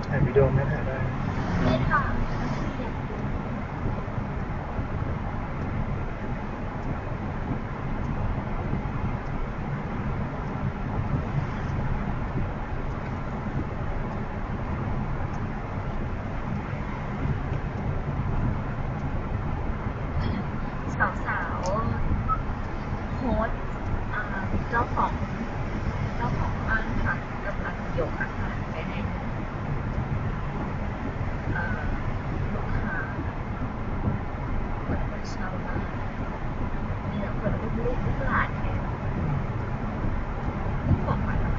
ถ่ายวิดีโอไม่ถ่ายได้ไม่ค่ะสาวๆโฮสต์เจ้าของบ้านค่ะกำลังยกอาหารไปให้ลูกค้าคนมาเช่าบ้านมีแต่คนลูกหลานแทนบอกมาทำไม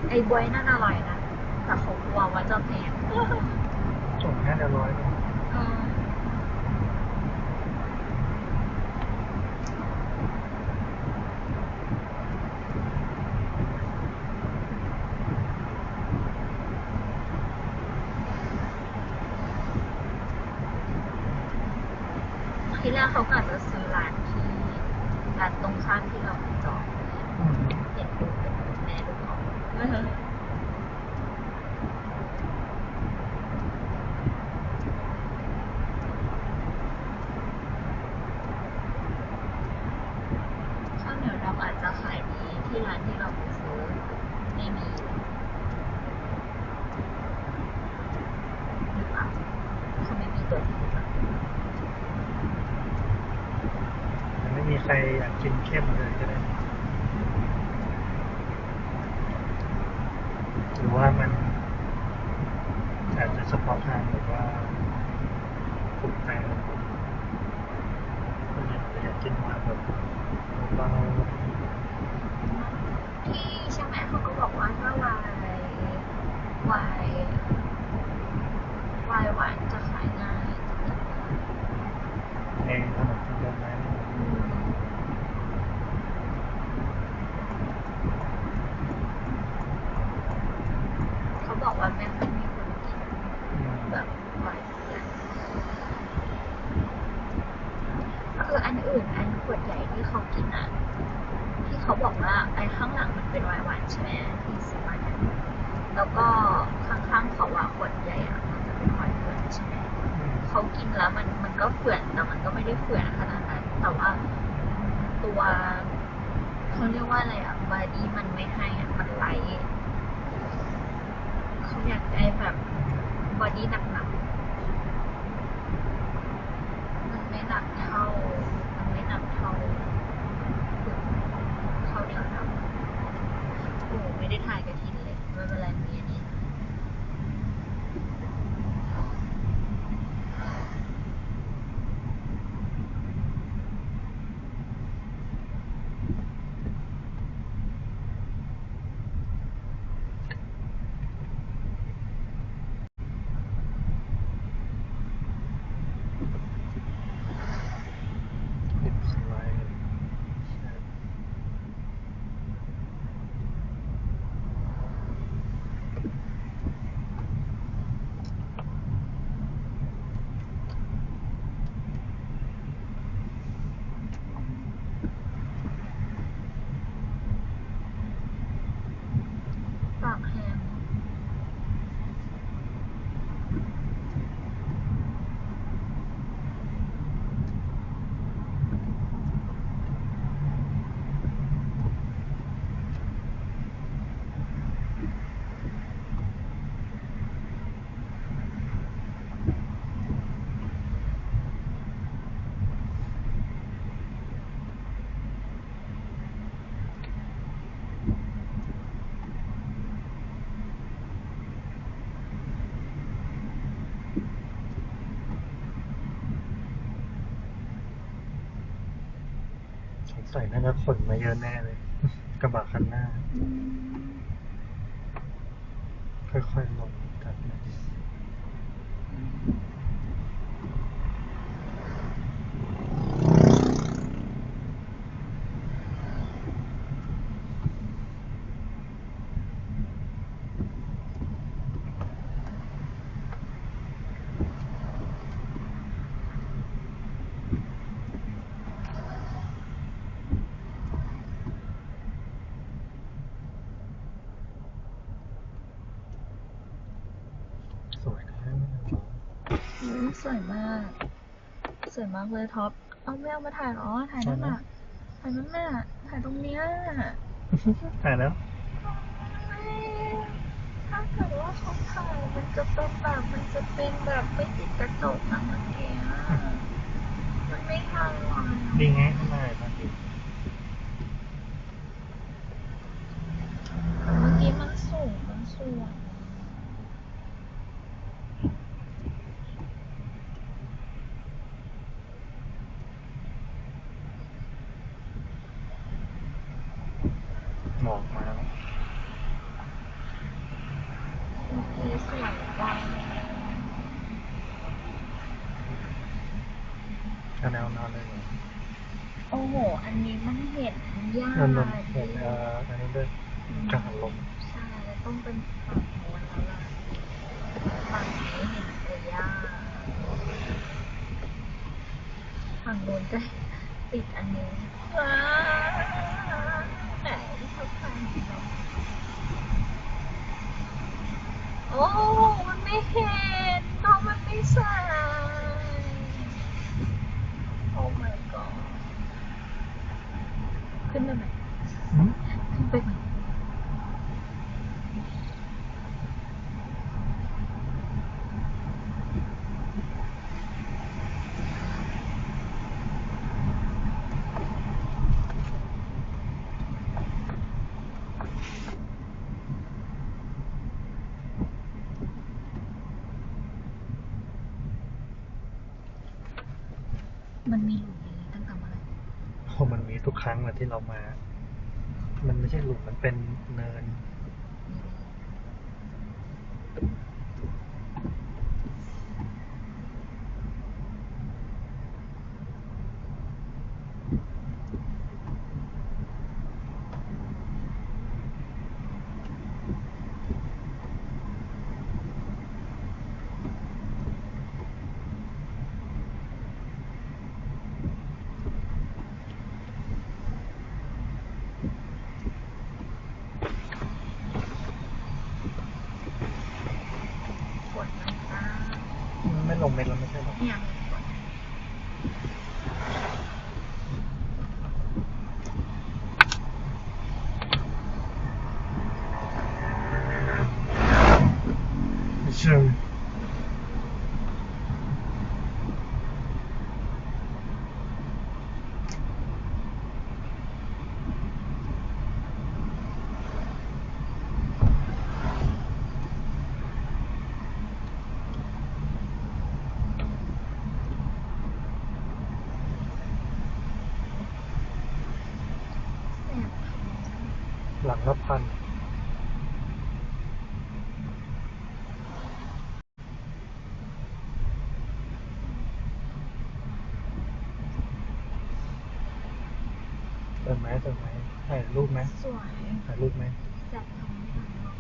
ไอ้บวยนั่นอร่อยนะแต่เขากลัวว่าจะแพงส่ง500เลยเออที่แรกเขากะจะซื้อร้านตรงข้ามที่เราไปจองเห็นดูเป็นแม่ลูกอ่อนข้าวเหนียวดำอาจจะขายดีที่ร้านที่เราไปซื้อไม่มีหรือเปล่าเขาไม่มีตัวที่แบบยังไม่มีใครอยากกินเข้มเลยก็ได้หรือว่ามันอาจจะเฉพาะทางหรือว่าฝึกไปคนอยากกินมาแบบเบาที่ใช่ไหมเขาก็บอกว่าถ้วายหวานจะขายง่ายในถนนคนเดินนั้นเขาบอกว่าไม่ค่อยมีคนกินแบบไวน์คืออันอื่นอันขวดใหญ่ที่เขากินอ่ะที่เขาบอกว่าไอ้ข้างหลังมันเป็นไวน์หวานใช่ไหมที่ซื้อมาเนี่ยแล้วก็ข้างๆเขาว่าขวดใหญ่อ่ะมันจะเป็นไวน์เฝื่อนใช่ไหมเขากินแล้วมันก็เฝื่อนแต่มันก็ไม่ได้เฝื่อนขนาดนั้นแต่ว่าตัวเขาเรียกว่าอะไรอ่ะบอดี้มันไม่ให้อ่ะมันไหลเขาอยากได้แบบบอดี้หนักๆมันไม่หนักเท่ามันไม่หนักเท่าข้าวเหนียวดำโอ้ไม่ได้ถ่ายกระทินเลยไม่เป็นไรมีอันนี้เป็นสไลด์ปากแห้งสงสัยน่าจะขนมาเยอะแน่เลยกระบะคันหน้าค่อยๆลงจากนั้น สวยมาก สวยมากเลยท็อป เอาไม่เอามาถ่ายหรอ ถ่ายนั่นน่ะ ถ่ายนั่นน่ะ ถ่ายตรงเนี้ย ถ่ายแล้ว ถ้าเกิดว่าเขาถ่ายมันจะเป็นแบบไม่ติดกระจกนะเมื่อกี้มันไม่ทันหรอก ดีไงข้างในมันดี เมื่อกี้มันสูงมันสวย หมอกมาแล้ว เมื่อกี้สวยจัง ก็แนวนอนเลยเหรอ โอ้โห อันนี้มันเห็นยาก นั่นมันเห็นอันนี้ด้วยกังหันลม ใช่ต้องเป็นฝั่งโน้นแล้วล่ะฝั่งนี้เห็นแต่ยากฝั่งโน้นจะติดอันนี้ว้าวไหนเขาถ่ายเนาะโอ้มันไม่เห็นเพราะมันไม่ใส่โอ้ my god ขึ้นได้ไหม อืม ขึ้นไปไหมมันมีหลุมอย่างนี้ตั้งแต่เมื่อไหร่ โอ้มันมีทุกครั้งแหละที่เรามา มันไม่ใช่หลุมมันเป็นเนิน ฝนมันฟ้า ไม่ลงเม็ดแล้วไม่ใช่หรอ เนี่ยฝน ไม่ใช่ แสบท้อง หลังละพันเติมไหมถ่ายรูปไหม สวย ถ่ายรูปไหม แสบท้องไม่ทันหรอก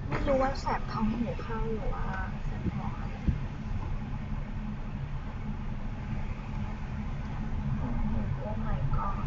ไม่รู้ว่าแสบท้องหิวข้าวหรือว่าแสบท้องอะไรโอ้โหโอ้ my god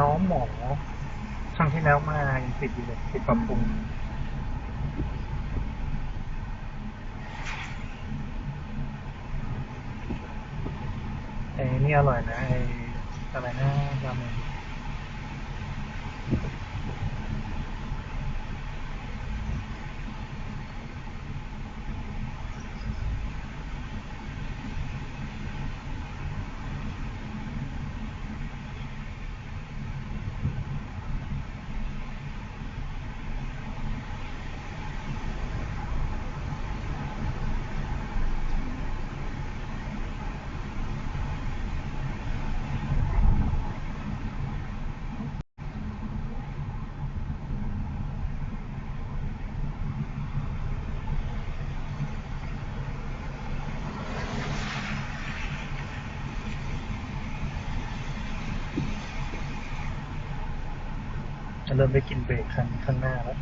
น้องหมอครั้งที่แล้วมายังติดอยู่เลยติดปรับปรุงไอ้นี่อร่อยนะไอ้อะไรนะราเมงเริ่มได้กินเบรกข้างหน้าแล้ว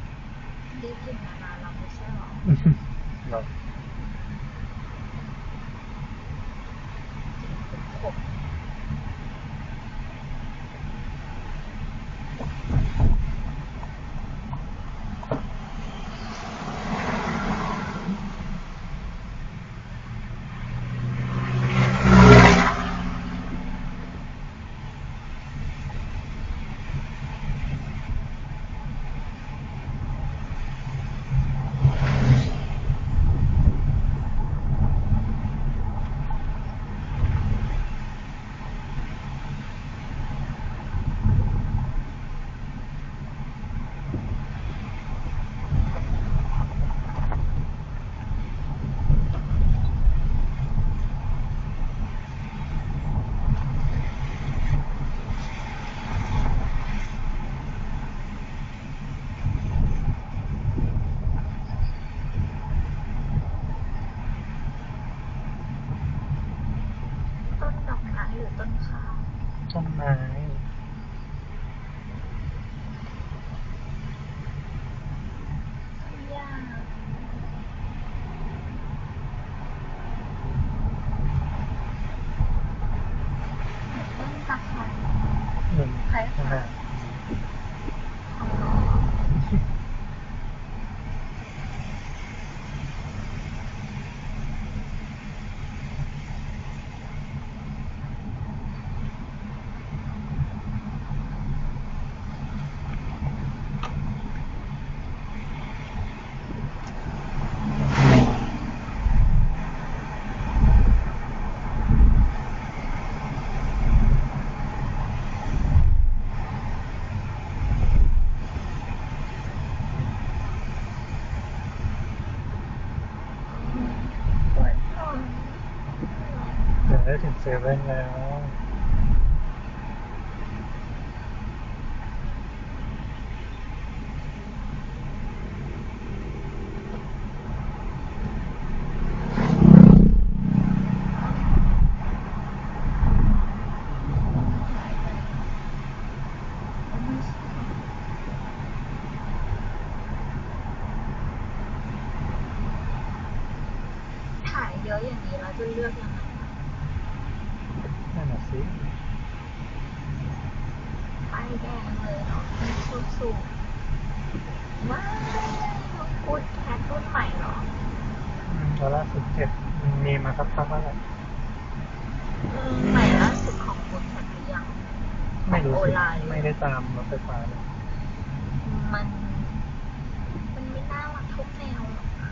ได้กินมานานแล้วไม่ใช่หรอ เรา ขมต้นดอกไม้หรือต้นข้าว ต้นไม้ต้นหญ้าต้นตะไคร้ หนึ่ง ใคร ข้างหน้า อ๋อปวดท้อง เดี๋ยวได้ถึงเซเว่นแล้วถ่ายเยอะอย่างนี้เราจะเลือกยังไงอะ นั่นน่ะสิ ป้ายแดงเลยเนาะสูงๆว้าวกูดแคทรุ่นใหม่เหรอ แล้วล่าสุดมีมาสักพักแล้วแหละ ใหม่ล่าสุดของกูดแคทหรือยัง ไม่รู้ โอ สิ ไลน์ ไม่ได้ตามรถไฟฟ้าเลย มันไม่น่ารักทุกแนวหรอกนะ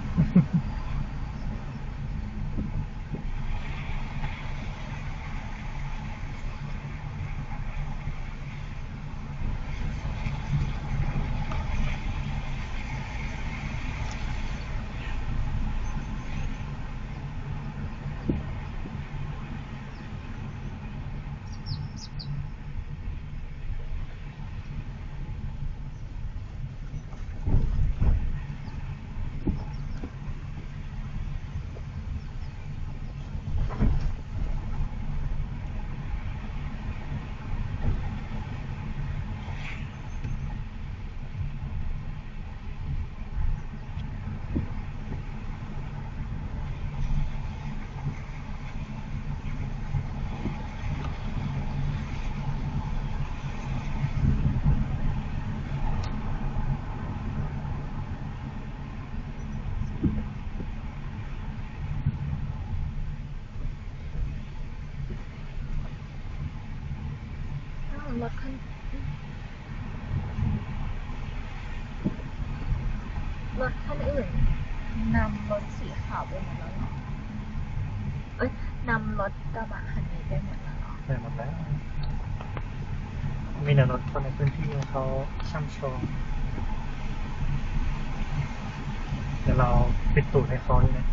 ถคันรถคันอื่นนำรถสีขาวไปหมดแล้วเหรอเอ้ยนำรถกระบะคันนี้ไปหมดแล้วเหรอไปหมดแล้วมีแต่รถคนในพื้นที่เขาช่ำชองเดี๋ยวเราปิดตูดให้เขาเลยนะ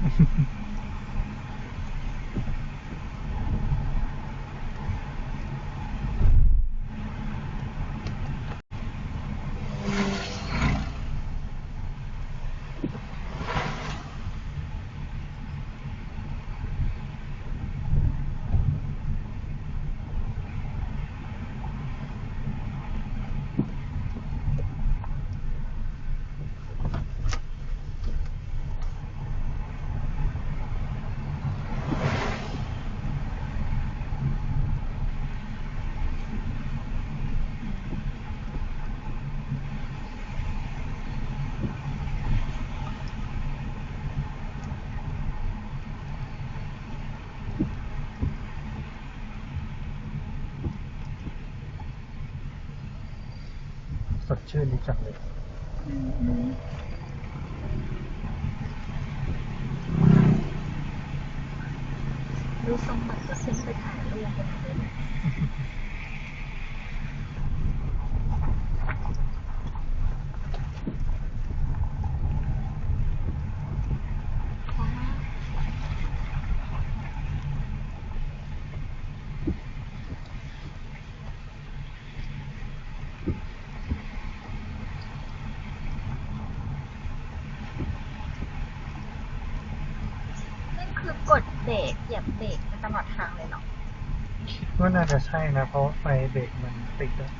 สดชื่นดีจังเลยดูทรงเหมือนจะขึ้นไปถ่ายรูปกันเลยนะนั่นคือกดเบรกเหยียบเบรกไปตลอดทางเลยเหรอคิดว่าน่าจะใช่นะเพราะไฟเบรกมันติดแล้ว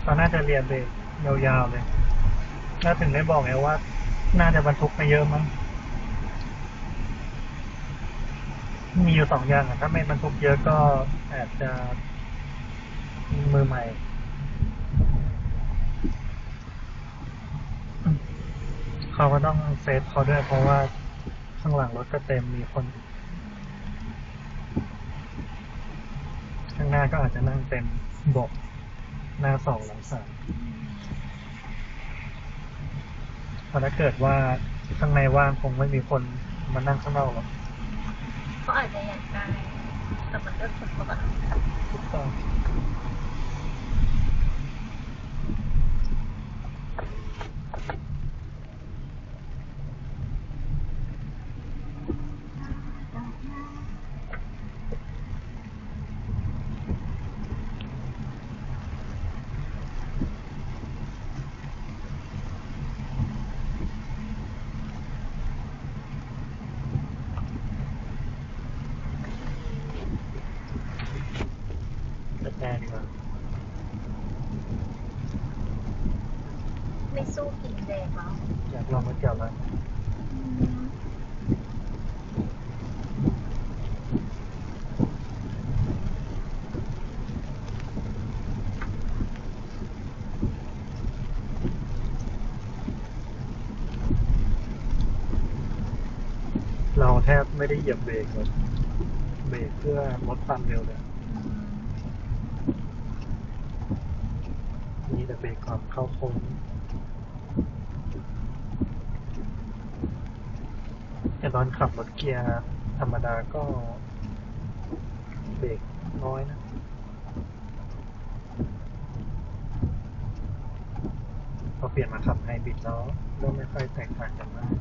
เขาน่าจะเรียนเบรกยาวๆเลยน่าถึงได้บอกไงว่าน่าจะบรรทุกไปเยอะมั้งมีอยู่2 อย่างถ้าไม่บรรทุกเยอะก็อาจจะมือใหม่เขาก็ต้องเซฟเขาด้วยเพราะว่าข้างหลังรถก็เต็มมีคนข้างหน้าก็อาจจะนั่งเต็มเบาะหน้า2หลัง3เพราะถ้าเกิดว่าข้างในว่างคงไม่มีคนมานั่งข้างนอกหรอกเขาอาจจะอยากได้แต่มันก็คนปกติถูกต้องจะแก้ดีกว่าไม่สู้กินแดงแล้วอยากลองมาเกี่ยวแล้วเราแทบไม่ได้เหยียบเบรกเลยเบรกเพื่อลดความเร็วเลยมีแต่เบรกก่อนเข้าโค้งแต่ตอนขับรถเกียร์ธรรมดาก็เบรกน้อยนะพอเปลี่ยนมาขับไฮบริดแล้วเริ่มไม่ค่อยแตกต่างกันมาก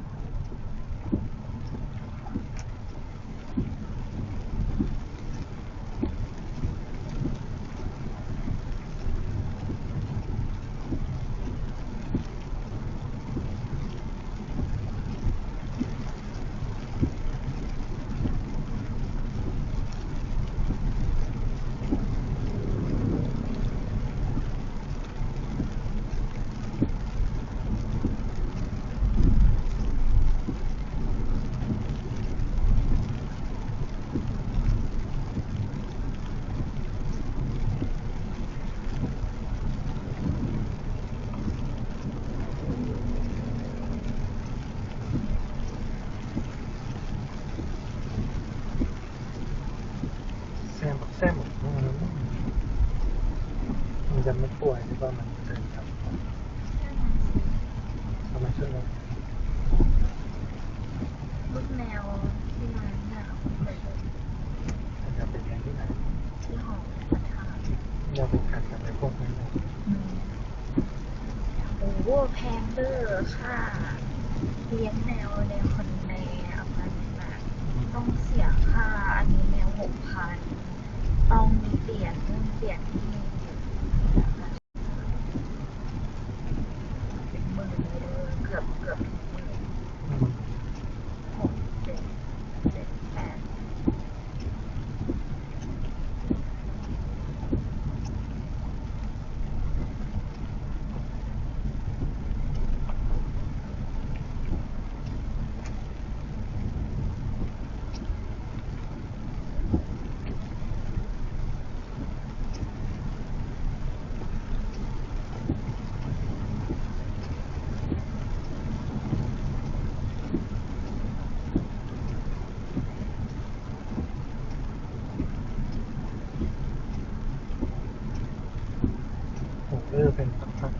ป่วยหรือว่ามันเดินครับ นั่นน่ะสิ เขามาช่วยเรา ลูกแมวที่ร้านเนี่ยเคยดู จะเป็นอย่างที่ไหน ที่หอประทาน เราไปขัดกับไอ้พวกนั้นเลย โอ้โหแพงเด้อค่ะเลี้ยงแมวในคนในอพาร์ตเมนต์ต้องเสียค่าอันนี้แมว6,000ต้องเปลี่ยนนู่นเปลี่ยนนี่เป็นหมื่นเลยเด้อเกือบถึงหมื่น อืม 6 7 8ผมเป็นพัก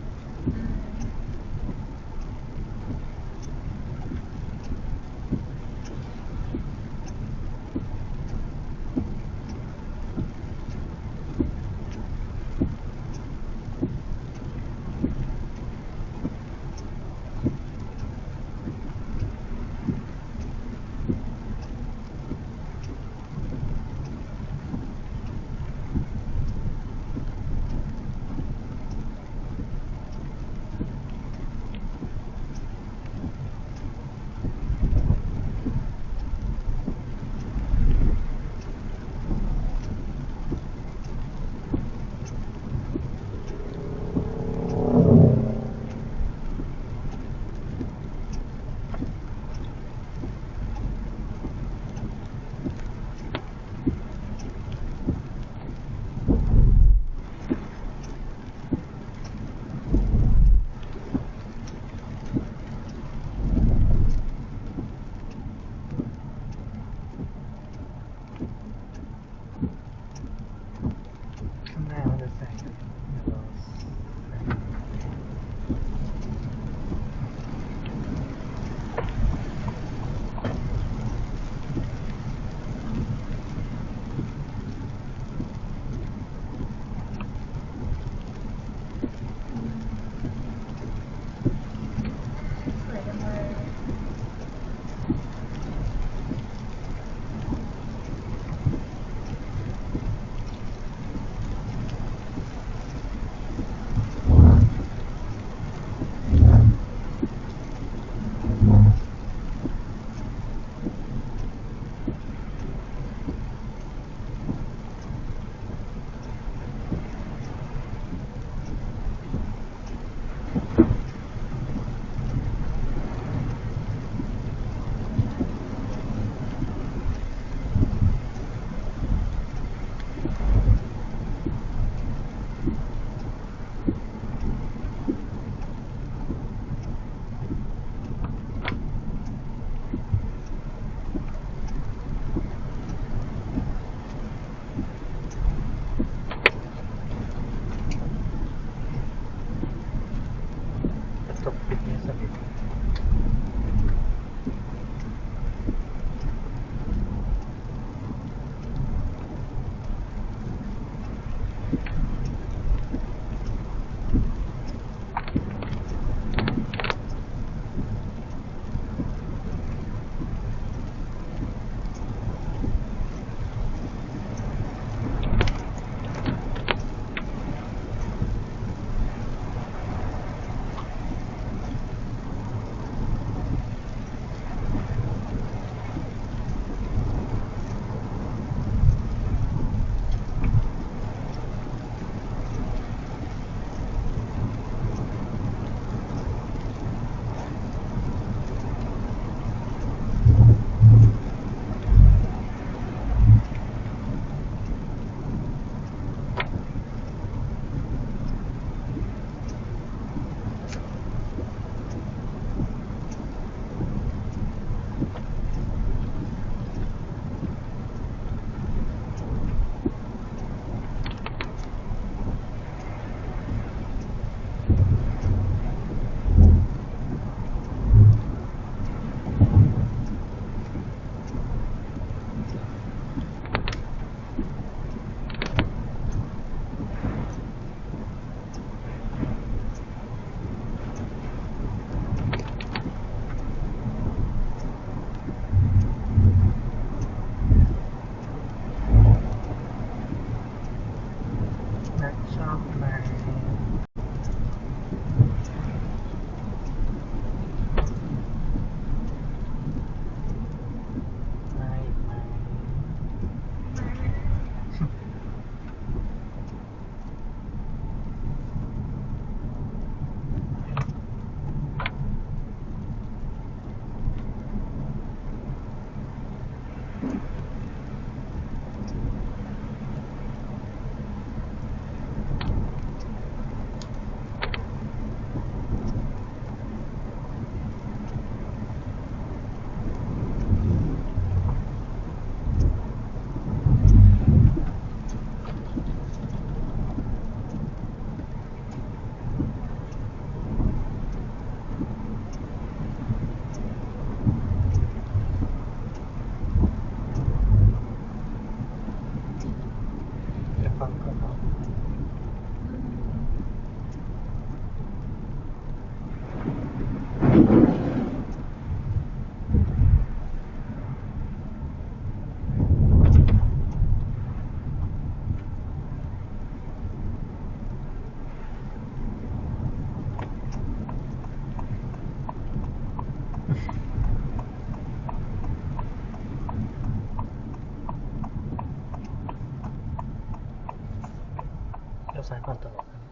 ความตลกอันนี้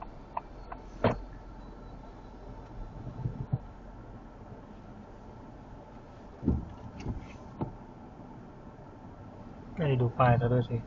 ก็ได้ดูป้ายซะด้วยสิ